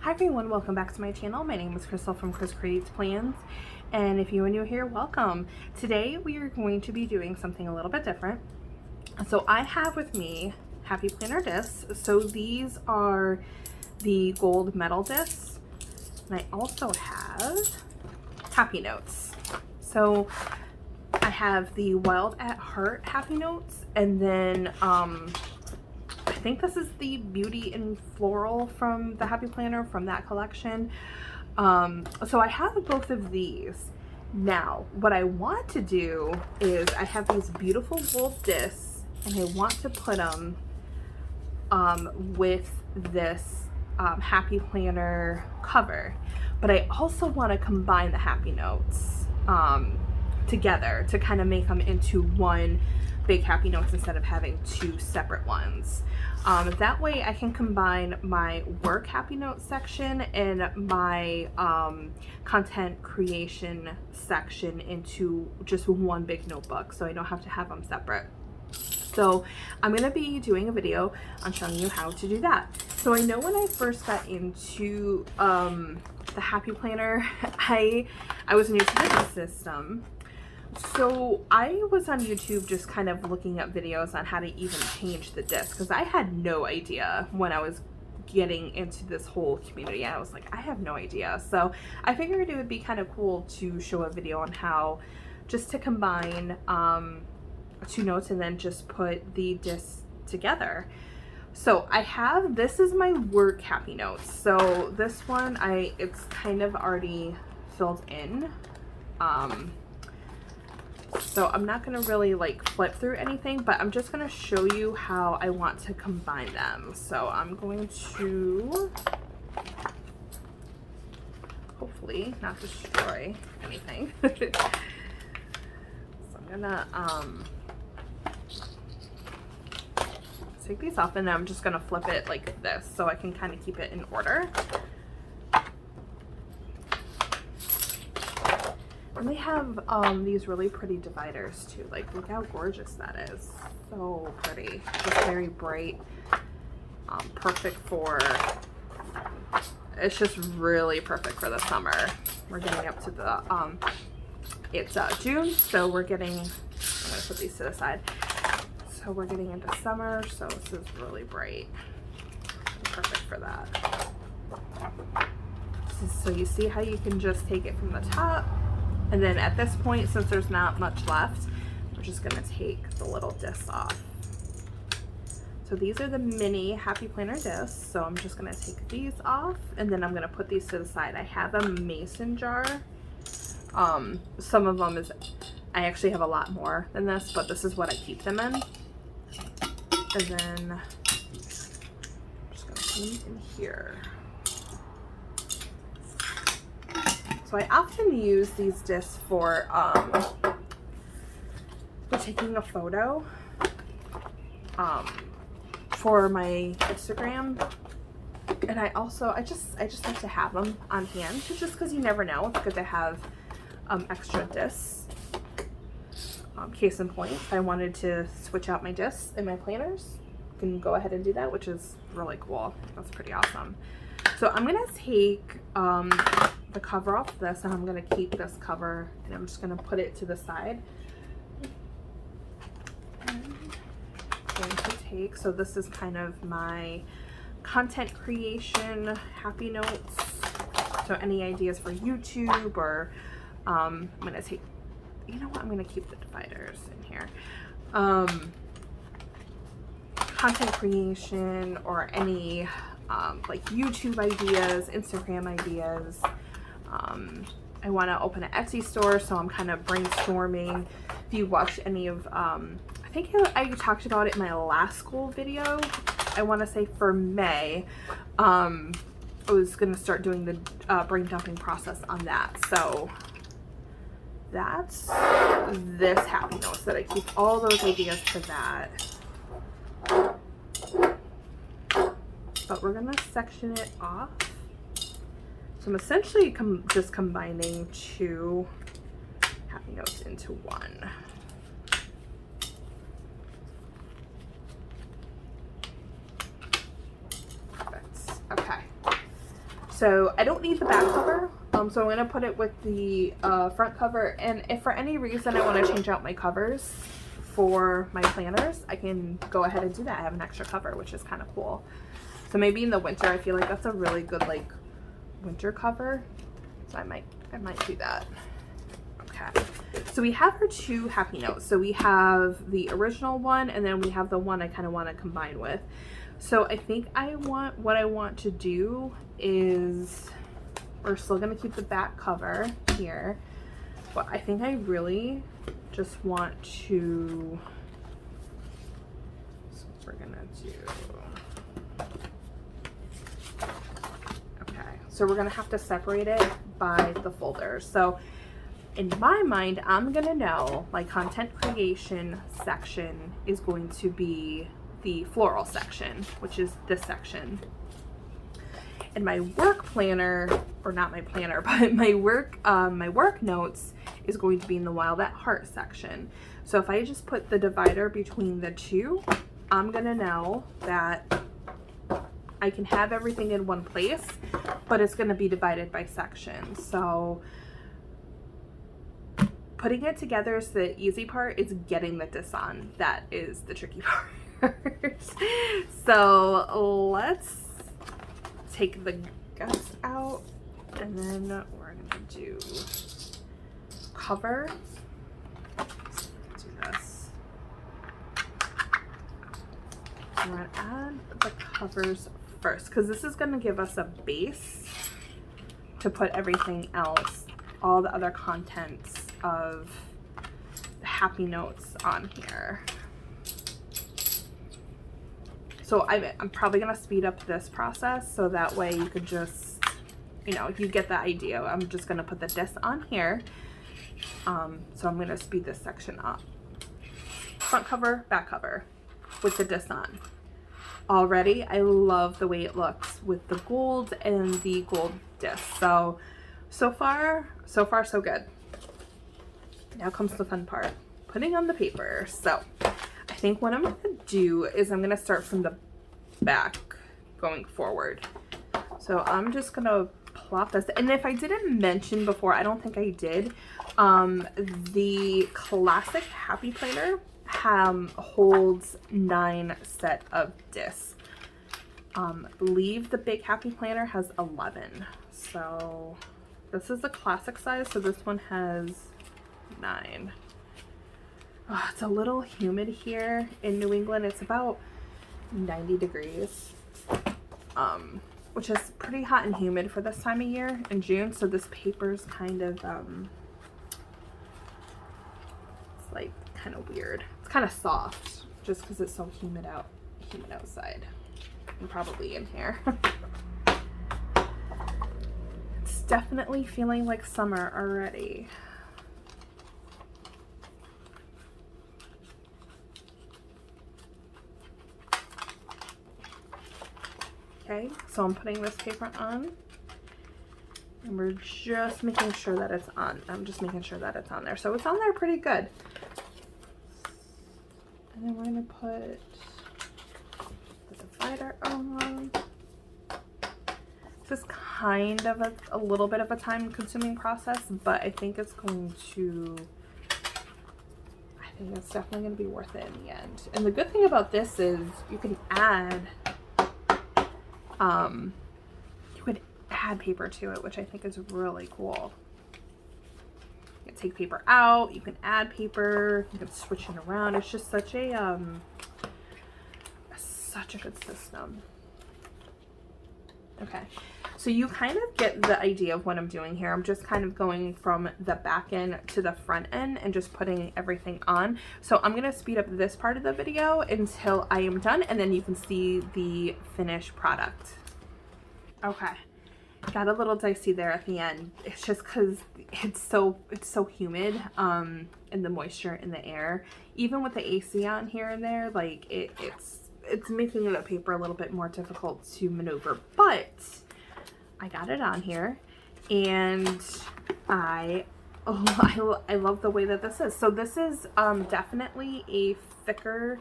Hi everyone, welcome back to my channel. My name is Crystal from Chris Creates Plans, and if you are new here, welcome. Today we are going to be doing something a little bit different. So I have with me Happy Planner discs. So these are the gold metal discs, and I also have Happy Notes. So I have the Wild at Heart Happy Notes, and then I think this is the Beauty in Floral from the Happy Planner from that collection. So I have both of these. Now, what I want to do is I have these beautiful gold discs, and I want to put them with this Happy Planner cover. But I also want to combine the Happy Notes together to kind of make them into one big Happy Notes instead of having two separate ones. That way I can combine my work Happy Notes section and my content creation section into just one big notebook, so I don't have to have them separate. So I'm going to be doing a video on showing you how to do that. So I know when I first got into the Happy Planner, I was new to the system. So I was on YouTube just kind of looking up videos on how to even change the disc, because I had no idea when I was getting into this whole community. I was like, I have no idea. So I figured it would be kind of cool to show a video on how just to combine two notes and then just put the discs together. So I have, this is my work Happy Notes. So this one, it's kind of already filled in. So I'm not going to really like flip through anything, but I'm just going to show you how I want to combine them. So I'm going to hopefully not destroy anything. So I'm going to take these off, and then I'm just going to flip it like this so I can kind of keep it in order. And they have these really pretty dividers too. Like, look how gorgeous that is. So pretty. Just very bright. Perfect for, it's just really perfect for the summer. We're getting up to the, it's June, so we're getting, I'm gonna put these to the side. So we're getting into summer, so this is really bright. Perfect for that. So you see how you can just take it from the top. And then at this point, since there's not much left, we're just gonna take the little discs off. So these are the mini Happy Planner discs. So I'm just gonna take these off, and then I'm gonna put these to the side. I have a mason jar. Some of them is, I actually have a lot more than this, but this is what I keep them in. And then I'm just gonna put them in here. So I often use these discs for taking a photo for my Instagram, and I just like to have them on hand, just because you never know. It's good to have extra discs. Case in point, if I wanted to switch out my discs in my planners, I can go ahead and do that, which is really cool. That's pretty awesome. So I'm gonna take the cover off this, and I'm going to keep this cover, and I'm just going to put it to the side. And I'm going to take, so this is kind of my content creation Happy Notes. So any ideas for YouTube, or I'm going to take, you know what, I'm going to keep the dividers in here. Content creation, or any like YouTube ideas, Instagram ideas. I want to open an Etsy store, so I'm kind of brainstorming. If you watched any of, I think I talked about it in my last school video. I want to say for May, I was going to start doing the brain dumping process on that. So that's this Happy Notes, that I keep all those ideas for that. But we're going to section it off. So I'm essentially just combining two Happy Notes into one. Perfect. Okay. So I don't need the back cover, so I'm going to put it with the front cover. And if for any reason I want to change out my covers for my planners, I can go ahead and do that. I have an extra cover, which is kind of cool. So maybe in the winter, I feel like that's a really good like winter cover. So I might do that. Okay. So we have our 2 happy notes. So we have the original one, and then we have the one I kind of want to combine with. So I think what I want to do is, we're still going to keep the back cover here, but I think I really just want to, so we're going to do, okay, so we're going to have to separate it by the folders. So in my mind, I'm going to know my content creation section is going to be the floral section, which is this section. And my work planner, or not my planner, but my work notes is going to be in the Wild at Heart section. So if I just put the divider between the 2, I'm gonna know that I can have everything in one place, but it's gonna be divided by section. So putting it together is the easy part. It's getting the dis on that is the tricky part. So let's take the guts out, and then we're gonna do cover. Do this. I'm gonna add the covers first because this is gonna give us a base to put everything else, all the other contents of the happy notes on here. So I'm probably gonna speed up this process so that way you could just, you know, you get the idea. I'm just gonna put the disc on here. So I'm gonna speed this section up. Front cover, back cover with the disc on. Already, I love the way it looks with the gold and the gold disc. So far, so good. Now comes the fun part, putting on the paper. So I think what I'm gonna do is I'm gonna start from the back going forward. So I'm just gonna plop this, and if I didn't mention before, I don't think I did, the classic Happy Planner holds 9 set of discs. I believe the big Happy Planner has 11. So this is the classic size, so this one has 9. Oh, it's a little humid here in New England. It's about 90 degrees, which is pretty hot and humid for this time of year in June. So this paper's kind of, it's like kind of weird. It's kind of soft just because it's so humid outside and probably in here. It's definitely feeling like summer already. Okay, so I'm putting this paper on, and we're just making sure that it's on. I'm just making sure that it's on there. So it's on there pretty good. And then we're gonna put the divider on. This is kind of a little bit of a time-consuming process, but I think it's definitely gonna be worth it in the end. And the good thing about this is you can add paper to it, which I think is really cool. You can take paper out, you can add paper, you can switch it around. It's just such a good system. Okay, so you kind of get the idea of what I'm doing here. I'm just kind of going from the back end to the front end and just putting everything on. So I'm gonna speed up this part of the video until I am done, and then you can see the finished product. Okay, got a little dicey there at the end. It's just because it's so humid, and the moisture in the air. Even with the AC on here and there, like it's making the paper a little bit more difficult to maneuver. But I got it on here, and I love the way that this is. So this is definitely a thicker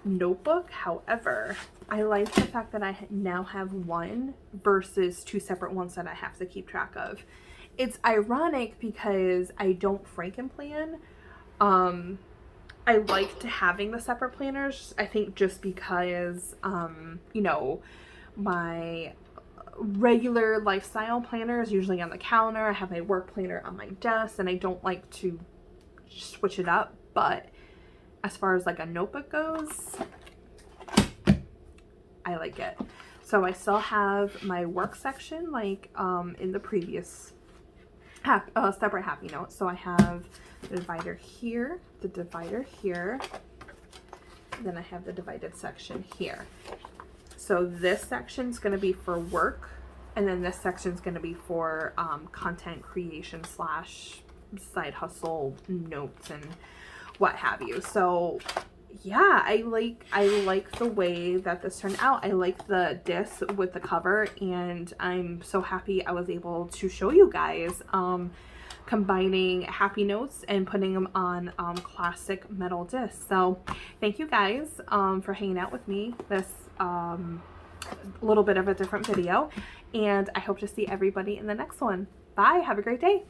notebook. However, I like the fact that I now have one versus two separate ones that I have to keep track of. It's ironic because I don't Frankenplan. I liked having the separate planners, I think just because, you know, my regular lifestyle planner is usually on the counter. I have my work planner on my desk, and I don't like to switch it up. But as far as like a notebook goes, I like it. So I still have my work section like in the previous separate happy note. So I have the divider here, the divider here, then I have the divided section here. So this section's going to be for work, and then this section's going to be for content creation / side hustle notes and what have you. So yeah, I like the way that this turned out. I like the disc with the cover, and I'm so happy I was able to show you guys combining happy notes and putting them on classic metal discs. So thank you guys for hanging out with me this little bit of a different video, and I hope to see everybody in the next one. Bye, have a great day.